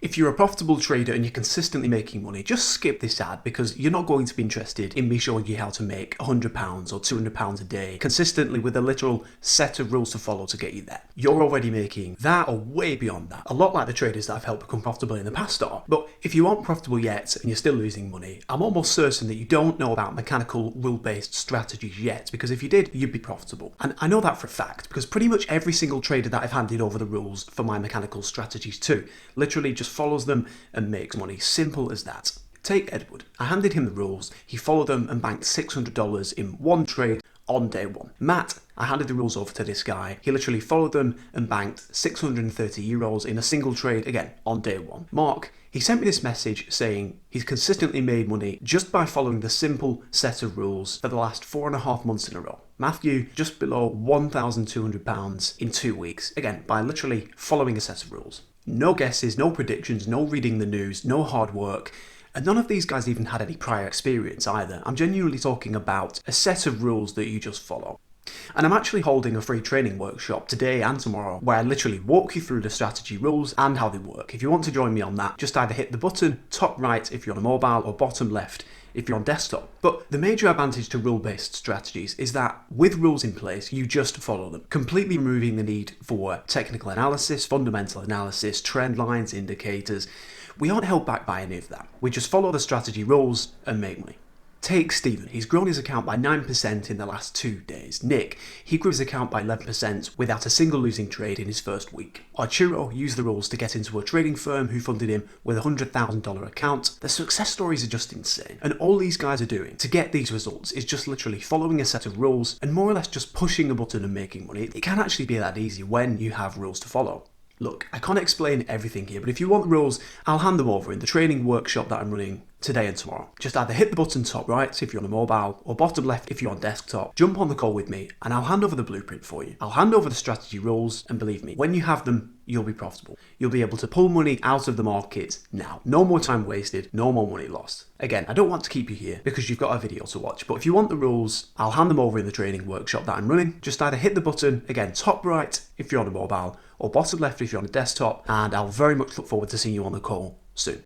If you're a profitable trader and you're consistently making money, just skip this ad because you're not going to be interested in me showing you how to make £100 or £200 a day consistently with a literal set of rules to follow to get you there. You're already making that or way beyond that. A lot like the traders that I've helped become profitable in the past are. But if you aren't profitable yet and you're still losing money, I'm almost certain that you don't know about mechanical rule-based strategies yet, because if you did, you'd be profitable. And I know that for a fact because pretty much every single trader that I've handed over the rules for my mechanical strategies to literally just follows them and makes money. Simple as that. Take Edward. I handed him the rules, he followed them and banked $600 in one trade on day one. Matt, I handed the rules over to this guy. He literally followed them and banked 630 euros in a single trade, again, on day one. Mark, he sent me this message saying he's consistently made money just by following the simple set of rules for the last 4.5 months in a row. Matthew, just below £1,200 in 2 weeks, again, by literally following a set of rules. No guesses, no predictions, no reading the news, no hard work. And none of these guys even had any prior experience either. I'm genuinely talking about a set of rules that you just follow. And I'm actually holding a free training workshop today and tomorrow where I literally walk you through the strategy rules and how they work. If you want to join me on that, just either hit the button top right if you're on a mobile or bottom left if you're on desktop. But the major advantage to rule-based strategies is that with rules in place, you just follow them, completely removing the need for technical analysis, fundamental analysis, trend lines, indicators. We aren't held back by any of that. We just follow the strategy rules and make money. Take Stephen, he's grown his account by 9% in the last 2 days. Nick, he grew his account by 11% without a single losing trade in his first week. Arturo used the rules to get into a trading firm who funded him with a $100,000 account. The success stories are just insane. And all these guys are doing to get these results is just literally following a set of rules and more or less just pushing a button and making money. It can actually be that easy when you have rules to follow. Look, I can't explain everything here, but if you want the rules, I'll hand them over in the training workshop that I'm running today and tomorrow. Just either hit the button top right if you're on a mobile or bottom left if you're on desktop, jump on the call with me and I'll hand over the blueprint for you. I'll hand over the strategy rules and believe me, when you have them, you'll be profitable. You'll be able to pull money out of the market now. No more time wasted, no more money lost. Again, I don't want to keep you here because you've got a video to watch, but if you want the rules, I'll hand them over in the training workshop that I'm running. Just either hit the button, again, top right if you're on a mobile or bottom left if you're on a desktop, and I'll very much look forward to seeing you on the call soon.